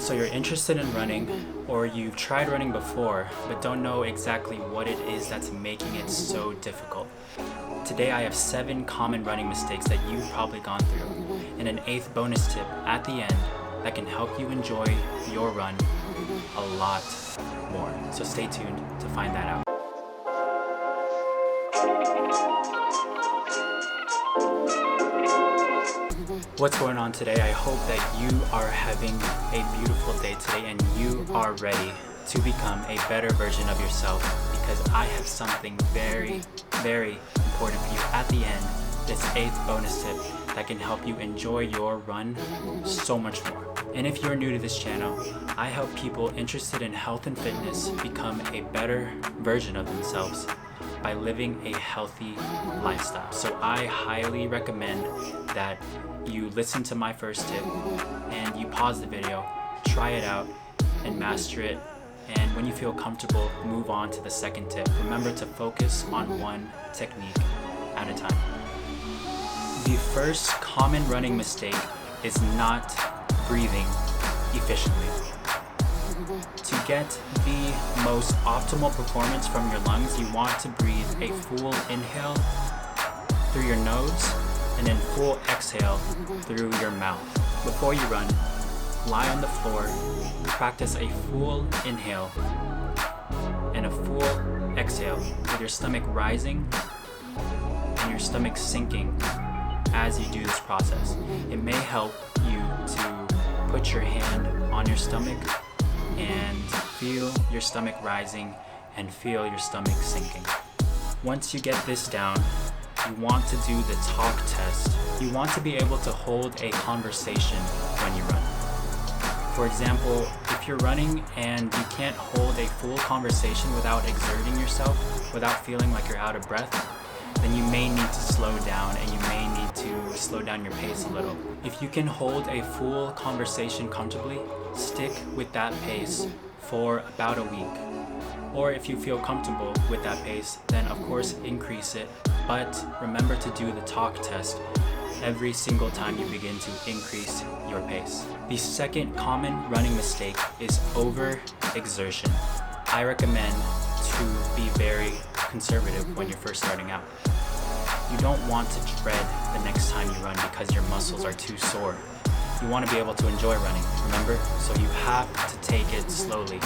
So you're interested in running, or you've tried running before but don't know exactly what it is that's making it so difficult. Today I have 7 common running mistakes that you've probably gone through, and an 8th bonus tip at the end that can help you enjoy your run a lot more. So stay tuned to find that out. What's going on today? I hope that you are having a beautiful day today and you are ready to become a better version of yourself, because I have something very, very important for you at the end, this 8th bonus tip that can help you enjoy your run so much more. And if you're new to this channel, I help people interested in health and fitness become a better version of themselves by living a healthy lifestyle. So I highly recommend that you listen to my first tip and you pause the video, try it out and master it. And when you feel comfortable, move on to the second tip. Remember to focus on one technique at a time. The first common running mistake is not breathing efficiently. To get the most optimal performance from your lungs, you want to breathe a full inhale through your nose and then full exhale through your mouth. Before you run, lie on the floor, practice a full inhale and a full exhale with your stomach rising and your stomach sinking as you do this process. It may help you to put your hand on your stomach and feel your stomach rising and feel your stomach sinking. Once you get this down, you want to do the talk test. You want to be able to hold a conversation when you run. For example, if you're running and you can't hold a full conversation without exerting yourself, without feeling like you're out of breath, then you may need to slow down and you may need to slow down your pace a little. If you can hold a full conversation comfortably, stick with that pace for about a week. Or if you feel comfortable with that pace, then of course increase it. But remember to do the talk test every single time you begin to increase your pace. The second common running mistake is overexertion. I recommend to be very conservative when you're first starting out. You don't want to dread the next time you run because your muscles are too sore. You want to be able to enjoy running, remember? So you have to take it slowly.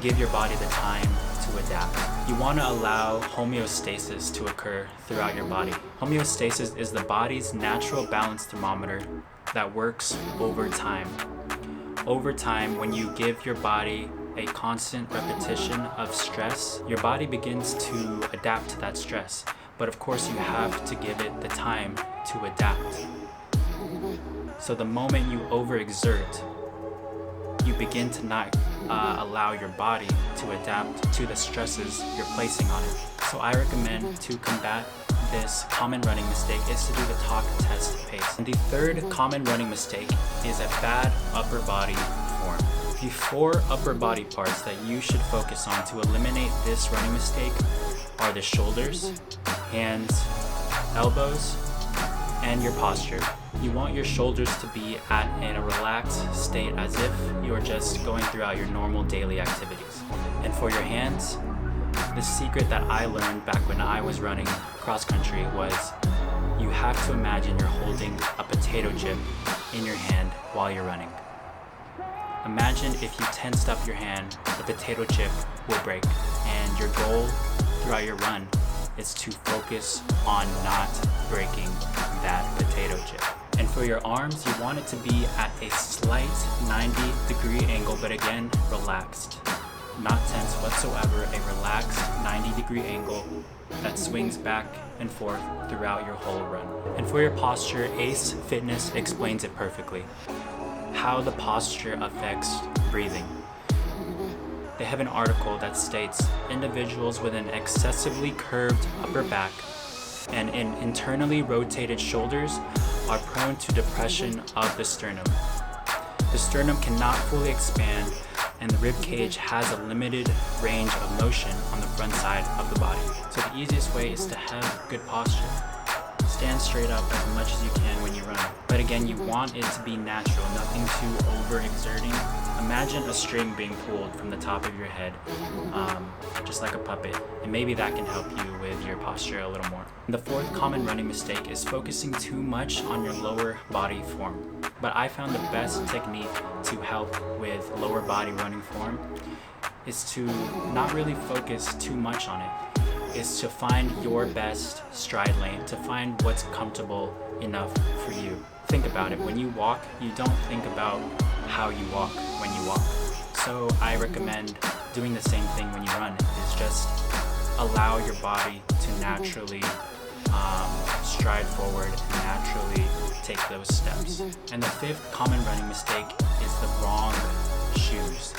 Give your body the time to adapt. You want to allow homeostasis to occur throughout your body. Homeostasis is the body's natural balance thermometer that works over time. Over time, when you give your body a constant repetition of stress, your body begins to adapt to that stress. But of course, you have to give it the time to adapt. So the moment you overexert, you begin to not allow your body to adapt to the stresses you're placing on it. So I recommend to combat this common running mistake is to do the talk test pace. And the third common running mistake is a bad upper body form. The 4 upper body parts that you should focus on to eliminate this running mistake are the shoulders, hands, elbows, and your posture. You want your shoulders to be in a relaxed state as if you are just going throughout your normal daily activities. And for your hands, the secret that I learned back when I was running cross country was you have to imagine you're holding a potato chip in your hand while you're running. Imagine if you tensed up your hand, the potato chip will break, and your goal throughout your run is to focus on not breaking that potato chip. And for your arms, you want it to be at a slight 90-degree angle, but again, relaxed. Not tense whatsoever, a relaxed 90-degree angle that swings back and forth throughout your whole run. And for your posture, Ace Fitness explains it perfectly. How the posture affects breathing. They have an article that states individuals with an excessively curved upper back and internally rotated shoulders are prone to depression of the sternum. The sternum cannot fully expand and the rib cage has a limited range of motion on the front side of the body. So the easiest way is to have good posture. Stand straight up as much as you can when you run. But again, you want it to be natural, nothing too overexerting Imagine a string being pulled from the top of your head, just like a puppet, and maybe that can help you with your posture a little more. The fourth common running mistake is focusing too much on your lower body form. But I found the best technique to help with lower body running form is to not really focus too much on it. Is to find your best stride lane, to find what's comfortable enough for you. Think about it. When you walk, you don't think about how you walk when you walk. So I recommend doing the same thing when you run, is just allow your body to naturally stride forward and naturally take those steps. And the fifth common running mistake is the wrong shoes.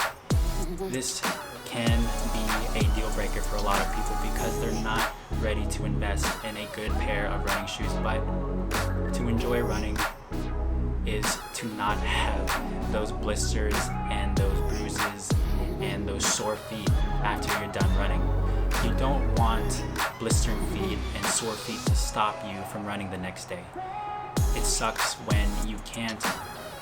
This can be a deal breaker for a lot of people because they're not ready to invest in a good pair of running shoes. But to enjoy running is to not have those blisters and those bruises and those sore feet after you're done running. You don't want blistering feet and sore feet to stop you from running the next day. It sucks when you can't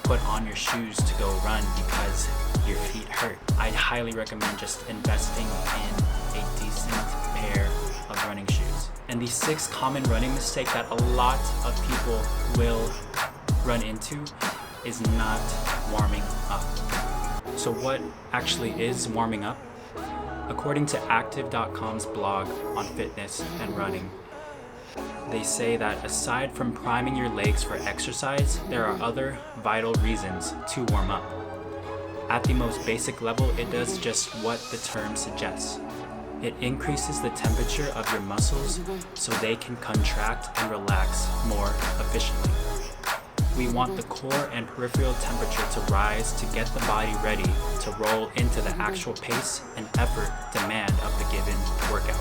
put on your shoes to go run because your feet hurt. I highly recommend just investing in a decent pair of running shoes. And the sixth common running mistake that a lot of people will run into is not warming up. So what actually is warming up? According to Active.com's blog on fitness and running, they say that aside from priming your legs for exercise, there are other vital reasons to warm up. At the most basic level, it does just what the term suggests. It increases the temperature of your muscles so they can contract and relax more efficiently. We want the core and peripheral temperature to rise to get the body ready to roll into the actual pace and effort demand of the given workout.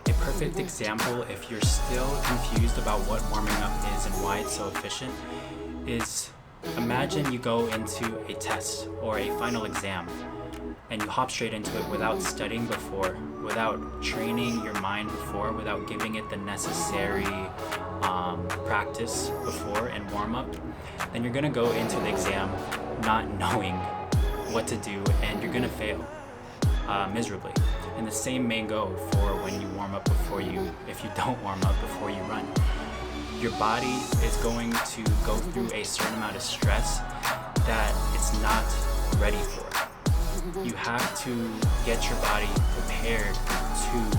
A perfect example, if you're still confused about what warming up is and why it's so efficient, is imagine you go into a test or a final exam and you hop straight into it without studying before, without training your mind before, without giving it the necessary practice before and warm up, then you're gonna go into the exam not knowing what to do and you're gonna fail miserably. And the same may go for when you warm up if you don't warm up before you run. Your body is going to go through a certain amount of stress that it's not ready for. You have to get your body prepared to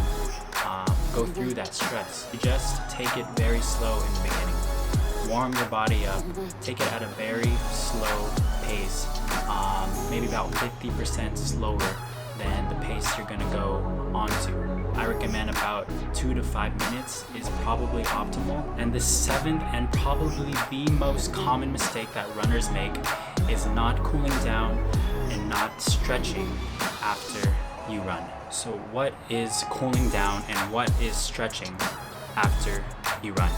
go through that stress. You just take it very slow in the beginning. Warm your body up. Take it at a very slow pace, maybe about 50% slower than the pace you're gonna go onto. I recommend about 2 to 5 minutes is probably optimal. And the seventh and probably the most common mistake that runners make is not cooling down and not stretching after you run. So what is cooling down and what is stretching after you run?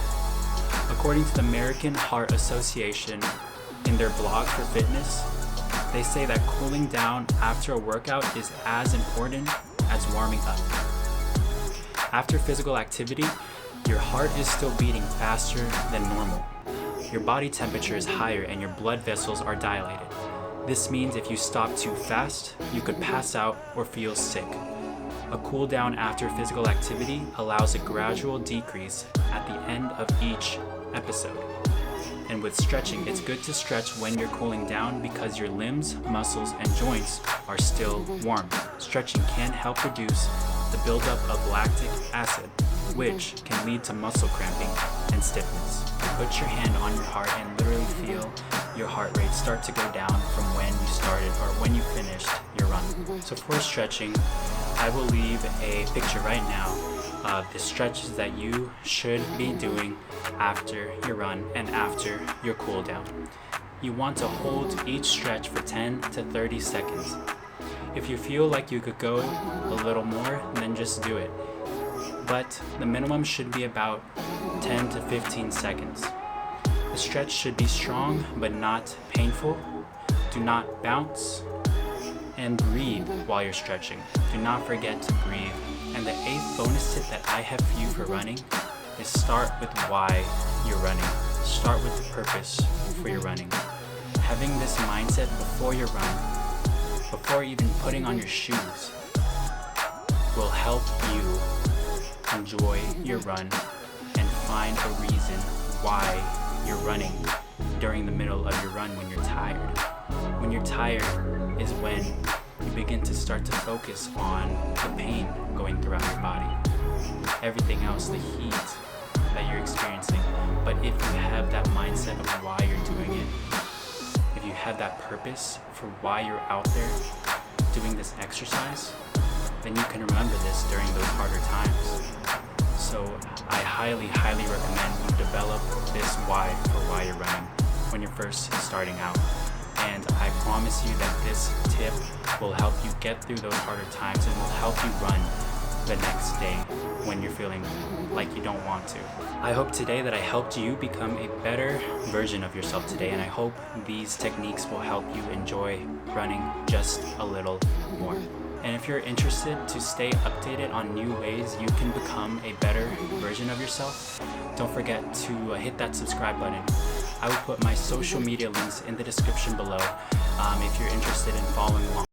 According to the American Heart Association, in their blog for fitness, they say that cooling down after a workout is as important as warming up. After physical activity, your heart is still beating faster than normal. Your body temperature is higher and your blood vessels are dilated. This means if you stop too fast, you could pass out or feel sick. A cool down after physical activity allows a gradual decrease at the end of each episode. And with stretching, it's good to stretch when you're cooling down because your limbs, muscles, and joints are still warm. Stretching can help reduce the buildup of lactic acid, which can lead to muscle cramping and stiffness. Put your hand on your heart and literally feel your heart rate start to go down from when you started or when you finished your run. So for stretching, I will leave a picture right now of the stretches that you should be doing after your run and after your cool down. You want to hold each stretch for 10 to 30 seconds. If you feel like you could go a little more, then just do it. But the minimum should be about 10 to 15 seconds. The stretch should be strong but not painful. Do not bounce and breathe while you're stretching. Do not forget to breathe. And the 8th bonus tip that I have for you for running is start with why you're running. Start with the purpose for your running. Having this mindset before your run, before even putting on your shoes, will help you enjoy your run and find a reason why you're running during the middle of your run when you're tired. When you're tired is when you begin to start to focus on the pain going throughout your body, everything else, the heat that you're experiencing. But if you have that mindset of why you're doing it, if you have that purpose for why you're out there doing this exercise, then you can remember this during those harder times. So I highly recommend you develop this why for why you're running when you're first starting out. And I promise you that this tip will help you get through those harder times and will help you run the next day when you're feeling like you don't want to. I hope today that I helped you become a better version of yourself today, and I hope these techniques will help you enjoy running just a little more. And if you're interested to stay updated on new ways you can become a better version of yourself, don't forget to hit that subscribe button. I will put my social media links in the description below if you're interested in following along.